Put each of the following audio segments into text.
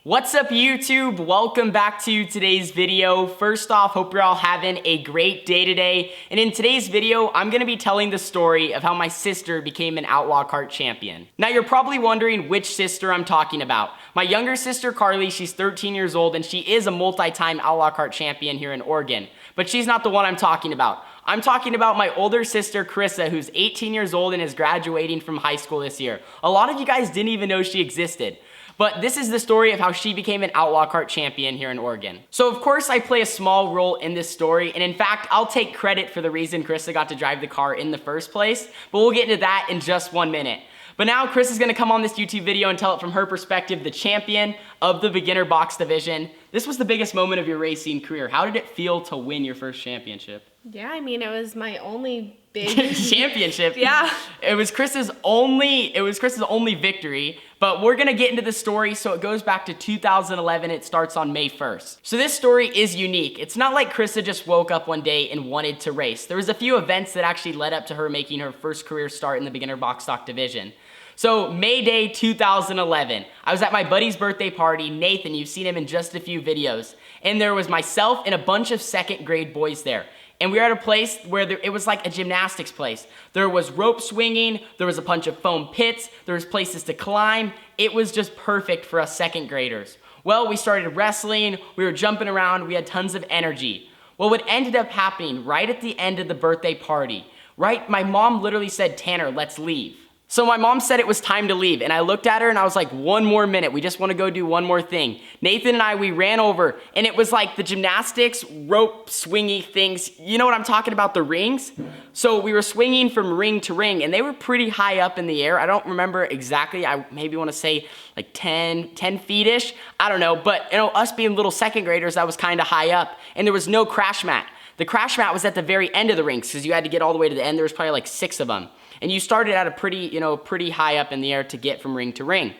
What's up YouTube? Welcome back to today's video. First off, hope you're all having a great day today. And in today's video, I'm gonna be telling the story of how my sister became an Outlaw Kart champion. Now you're probably wondering which sister I'm talking about. My younger sister Carly, she's 13 years old and she is a multi-time Outlaw Kart champion here in Oregon. But she's not the one I'm talking about. I'm talking about my older sister Carissa, who's 18 years old and is graduating from high school this year. A lot of you guys didn't even know she existed. But this is the story of how she became an Outlaw Kart champion here in Oregon. So of course I play a small role in this story, and in fact, I'll take credit for the reason Carissa got to drive the car in the first place, but we'll get into that in just 1 minute. But now Carissa's gonna come on this YouTube video and tell it from her perspective, the champion of the beginner box division. This was the biggest moment of your racing career. How did it feel to win your first championship? Yeah, I mean, it was my only big championship. Yeah. It was Carissa's only victory, but we're gonna get into the story. So it goes back to 2011. It starts on May 1st. So this story is unique. It's not like Carissa just woke up one day and wanted to race. There was a few events that actually led up to her making her first career start in the beginner box stock division. So May Day 2011, I was at my buddy's birthday party, Nathan, you've seen him in just a few videos, and there was myself and a bunch of second grade boys there. And we were at a place where it was like a gymnastics place. There was rope swinging, there was a bunch of foam pits, there was places to climb. It was just perfect for us second graders. Well, we started wrestling, we were jumping around, we had tons of energy. Well, what ended up happening right at the end of the birthday party, my mom literally said, "Tanner, let's leave." So my mom said it was time to leave, and I looked at her and I was like, 1 more minute, we just wanna go do one more thing. Nathan and I, we ran over, and it was like the gymnastics, rope swingy things. You know what I'm talking about, the rings? So we were swinging from ring to ring, and they were pretty high up in the air. I don't remember exactly, I maybe wanna say like 10 feet-ish, I don't know, but you know, us being little second graders, that was kinda high up, and there was no crash mat. The crash mat was at the very end of the rings, because you had to get all the way to the end. There was probably like 6 of them. And you started at a pretty high up in the air to get from ring to ring.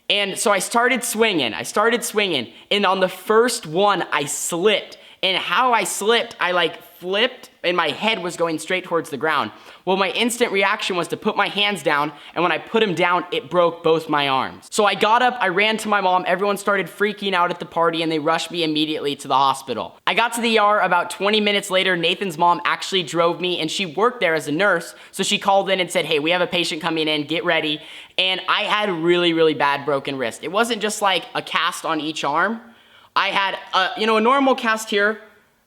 And so I started swinging, and on the first one, I slipped. And how I slipped, I like flipped, and my head was going straight towards the ground. Well, my instant reaction was to put my hands down, and when I put them down, it broke both my arms. So I got up, I ran to my mom, everyone started freaking out at the party, and they rushed me immediately to the hospital. I got to the ER about 20 minutes later. Nathan's mom actually drove me, and she worked there as a nurse, so she called in and said, "Hey, we have a patient coming in, get ready." And I had a really bad broken wrist. It wasn't just like a cast on each arm. I had a normal cast here,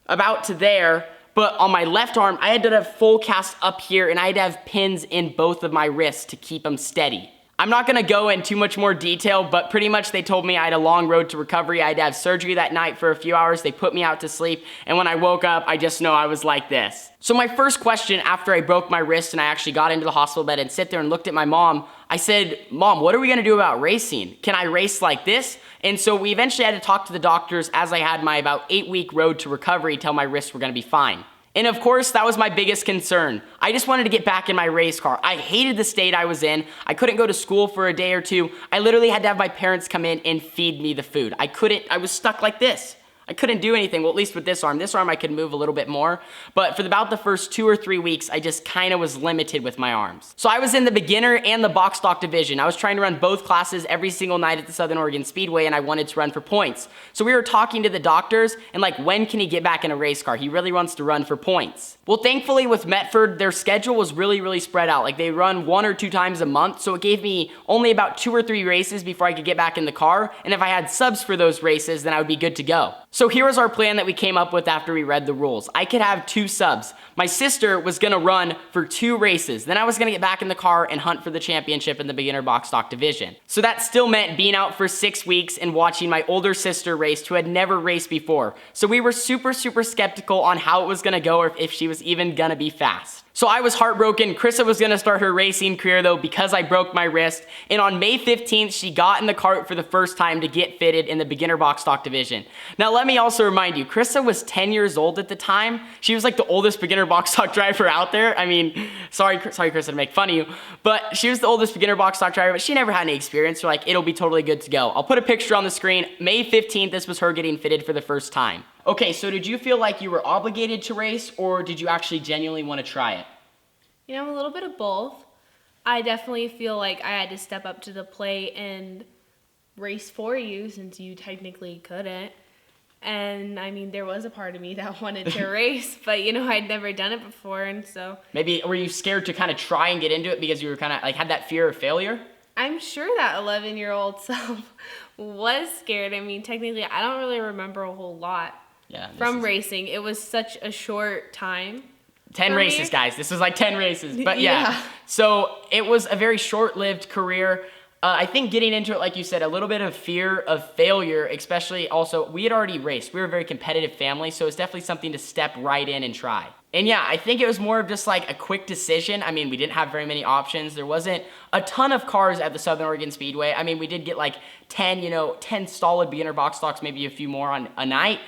about to there, but on my left arm, I had to have full cast up here, and I had to have pins in both of my wrists to keep them steady. I'm not gonna go in too much more detail, but pretty much they told me I had a long road to recovery. I had to have surgery that night for a few hours. They put me out to sleep, and when I woke up, I just know I was like this. So my first question after I broke my wrist and I actually got into the hospital bed and sit there and looked at my mom, I said, "Mom, what are we gonna do about racing? Can I race like this?" And so we eventually had to talk to the doctors as I had my about 8-week road to recovery till my wrists were gonna be fine. And of course, that was my biggest concern. I just wanted to get back in my race car. I hated the state I was in. I couldn't go to school for a day or two. I literally had to have my parents come in and feed me the food. I was stuck like this. I couldn't do anything, well, at least with this arm. This arm I could move a little bit more, but for about the first 2 or 3 weeks, I just kind of was limited with my arms. So I was in the beginner and the box stock division. I was trying to run both classes every single night at the Southern Oregon Speedway, and I wanted to run for points. So we were talking to the doctors, and like, when can he get back in a race car? He really wants to run for points. Well, thankfully with Metford, their schedule was really spread out. Like, they run 1 or 2 times a month, so it gave me only about 2 or 3 races before I could get back in the car, and if I had subs for those races, then I would be good to go. So here was our plan that we came up with after we read the rules. I could have 2 subs. My sister was gonna run for 2 races. Then I was gonna get back in the car and hunt for the championship in the beginner box stock division. So that still meant being out for 6 weeks and watching my older sister race, who had never raced before. So we were super skeptical on how it was gonna go, or if she was even gonna be fast. So I was heartbroken. Carissa was gonna start her racing career though, because I broke my wrist. And on May 15th, she got in the cart for the first time to get fitted in the beginner box stock division. Now let me also remind you, Carissa was 10 years old at the time. She was like the oldest beginner box stock driver out there. I mean, sorry Carissa to make fun of you, but she was the oldest beginner box stock driver, but she never had any experience. So like, it'll be totally good to go. I'll put a picture on the screen. May 15th, this was her getting fitted for the first time. Okay, so did you feel like you were obligated to race, or did you actually genuinely want to try it? You know, a little bit of both. I definitely feel like I had to step up to the plate and race for you since you technically couldn't. And I mean, there was a part of me that wanted to race, but you know, I'd never done it before, and so. Maybe were you scared to kind of try and get into it because you were kind of like had that fear of failure? I'm sure that 11-year-old self was scared. I mean, technically, I don't really remember a whole lot from racing. It was such a short time. 10 races, guys. This was like 10 races. But yeah. So it was a very short-lived career. I think getting into it, like you said, a little bit of fear of failure, especially also, we had already raced. We were a very competitive family, so it's definitely something to step right in and try. And yeah, I think it was more of just like a quick decision. I mean, we didn't have very many options. There wasn't a ton of cars at the Southern Oregon Speedway. I mean, we did get like 10 solid beginner box stocks, maybe a few more on a night.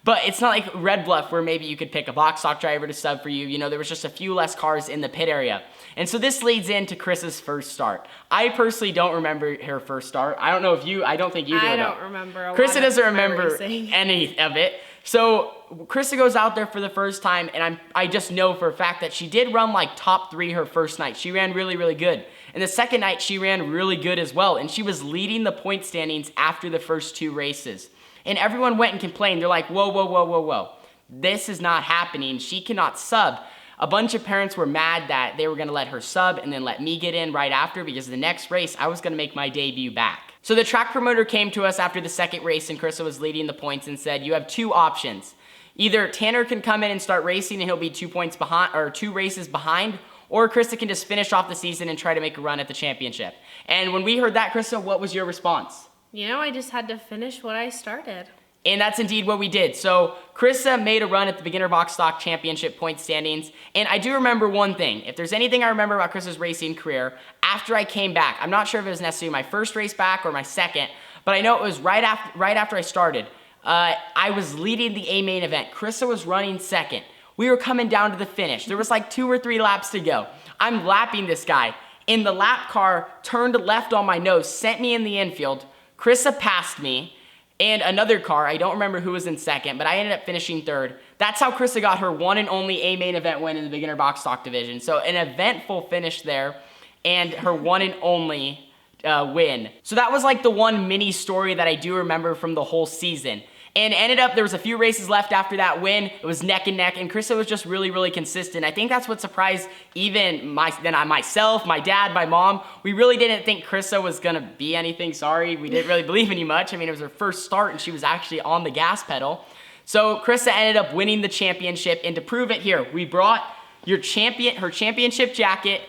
But it's not like Red Bluff where maybe you could pick a box stock driver to sub for you. You know, there was just a few less cars in the pit area. And so this leads into Chris's first start. I personally don't remember her first start. I don't know if you, I don't think you do. I don't remember. Carissa doesn't remember any of it. So Carissa goes out there for the first time, and I just know for a fact that she did run like top 3 her first night. She ran really, really good. And the second night, she ran really good as well. And she was leading the point standings after the first 2 races. And everyone went and complained. They're like, whoa, whoa, whoa, whoa, whoa. This is not happening. She cannot sub. A bunch of parents were mad that they were going to let her sub and then let me get in right after, because the next race, I was going to make my debut back. So the track promoter came to us after the second race, and Carissa was leading the points, and said, you have 2 options. Either Tanner can come in and start racing and he'll be 2 points behind, or 2 races behind, or Carissa can just finish off the season and try to make a run at the championship. And when we heard that, Carissa, what was your response? You know, I just had to finish what I started. And that's indeed what we did. So Carissa made a run at the Beginner Box Stock Championship point standings. And I do remember one thing. If there's anything I remember about Carissa's racing career, after I came back, I'm not sure if it was necessarily my first race back or my second, but I know it was right after I started. I was leading the A main event. Carissa was running second. We were coming down to the finish. There was like 2 or 3 laps to go. I'm lapping this guy. And the lap car turned left on my nose, sent me in the infield. Carissa passed me, and another car, I don't remember who was in second, but I ended up finishing 3rd. That's how Carissa got her one and only A main event win in the beginner box stock division. So an eventful finish there, and her one and only win. So that was like the one mini story that I do remember from the whole season. And ended up, there was a few races left after that win. It was neck and neck, and Carissa was just really, really consistent. I think that's what surprised even myself, my dad, my mom. We really didn't think Carissa was gonna be anything. Sorry, we didn't really believe in you much. I mean, it was her first start, and she was actually on the gas pedal. So Carissa ended up winning the championship, and to prove it here, we brought her championship jacket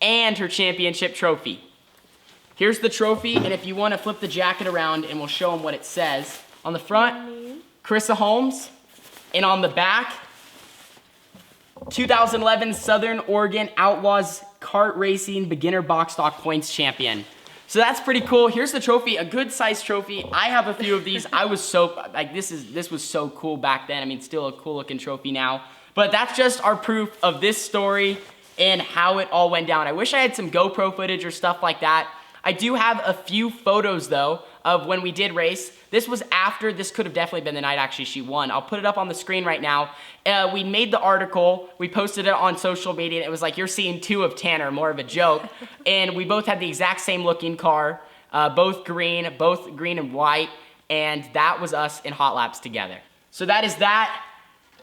and her championship trophy. Here's the trophy, and if you wanna flip the jacket around, and we'll show them what it says. On the front, Carissa Holmes, and on the back, 2011 Southern Oregon Outlaws Kart Racing Beginner Box Stock Points Champion. So that's pretty cool. Here's the trophy, a good sized trophy. I have a few of these. I was so, like, this was so cool back then. I mean, still a cool looking trophy now. But that's just our proof of this story and how it all went down. I wish I had some GoPro footage or stuff like that. I do have a few photos though of when we did race. This was after, this could have definitely been the night actually she won. I'll put it up on the screen right now. We made the article, we posted it on social media, and it was like, you're seeing 2 of Tanner, more of a joke. And we both had the exact same looking car, both green and white, and that was us in hot laps together. So that is that,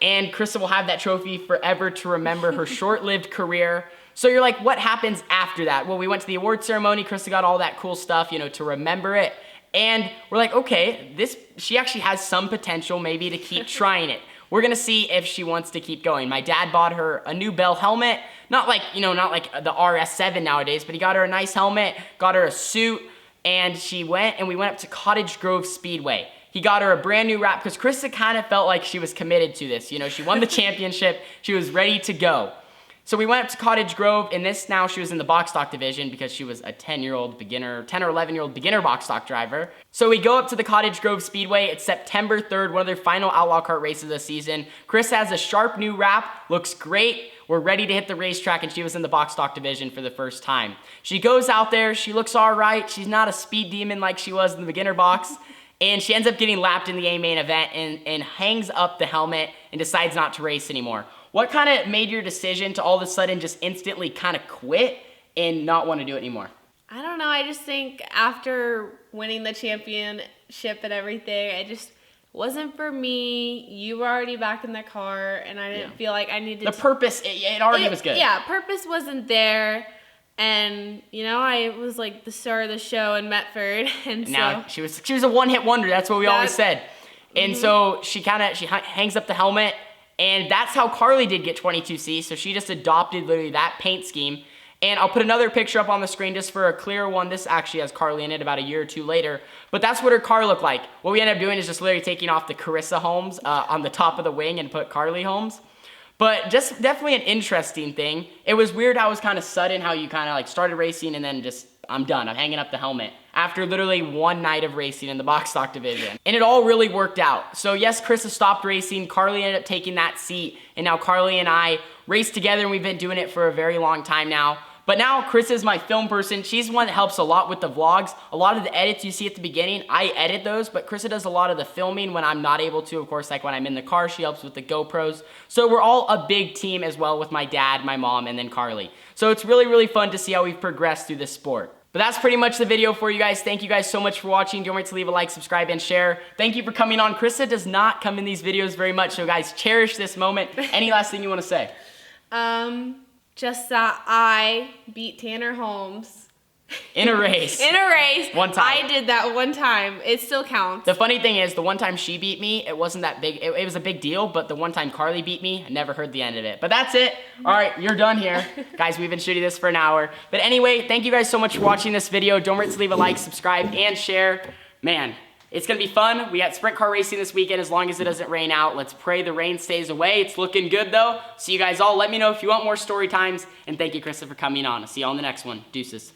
and Carissa will have that trophy forever to remember her short-lived career. So you're like, what happens after that? Well, we went to the award ceremony. Carissa got all that cool stuff, you know, to remember it. And we're like, okay, she actually has some potential maybe to keep trying it. We're gonna see if she wants to keep going. My dad bought her a new Bell helmet. Not like the RS7 nowadays, but he got her a nice helmet, got her a suit, and we went up to Cottage Grove Speedway. He got her a brand new wrap because Carissa kind of felt like she was committed to this. You know, she won the championship. She was ready to go. So we went up to Cottage Grove, and now she was in the box stock division because she was a 10 or 11-year-old beginner box stock driver. So we go up to the Cottage Grove Speedway. It's September 3rd, one of their final Outlaw Kart races of the season. Carissa has a sharp new wrap, looks great. We're ready to hit the racetrack, and she was in the box stock division for the first time. She goes out there, she looks all right. She's not a speed demon like she was in the beginner box. And she ends up getting lapped in the A main event and hangs up the helmet and decides not to race anymore. What kind of made your decision to all of a sudden just instantly kind of quit and not want to do it anymore? I don't know. I just think after winning the championship and everything, it just wasn't for me. You were already back in the car, and I didn't feel like I needed the purpose. It already was good. Yeah, purpose wasn't there. And, you know, I was like the star of the show in Metford. And now she was a one-hit wonder. That's what we always said. And so she hangs up the helmet, and that's how Carly did get 22C. So she just adopted literally that paint scheme. And I'll put another picture up on the screen just for a clearer one. This actually has Carly in it about a year or two later. But that's what her car looked like. What we ended up doing is just literally taking off the Carissa Holmes on the top of the wing and put Carly Holmes. But just definitely an interesting thing. It was weird how it was kind of sudden how you kind of like started racing and then just, I'm done. I'm hanging up the helmet after literally one night of racing in the box stock division. And it all really worked out. So yes, Carissa stopped racing. Carly ended up taking that seat. And now Carly and I race together, and we've been doing it for a very long time now. But now Carissa is my film person. She's the one that helps a lot with the vlogs. A lot of the edits you see at the beginning, I edit those, but Carissa does a lot of the filming when I'm not able to. Of course, like when I'm in the car, she helps with the GoPros. So we're all a big team as well with my dad, my mom, and then Carly. So it's really, really fun to see how we've progressed through this sport. But that's pretty much the video for you guys. Thank you guys so much for watching. Don't forget to leave a like, subscribe, and share. Thank you for coming on. Carissa does not come in these videos very much, so guys, cherish this moment. Any last thing you want to say? Just that I beat Tanner Holmes. In a race. In a race. One time. I did that one time. It still counts. The funny thing is, the one time she beat me, it wasn't that big. It was a big deal, but the one time Carly beat me, I never heard the end of it. But that's it. All right, you're done here. Guys, we've been shooting this for an hour. But anyway, thank you guys so much for watching this video. Don't forget to leave a like, subscribe, and share. Man, it's going to be fun. We got sprint car racing this weekend as long as it doesn't rain out. Let's pray the rain stays away. It's looking good, though. See you guys all. Let me know if you want more story times. And thank you, Carissa, for coming on. I'll see you all in the next one. Deuces.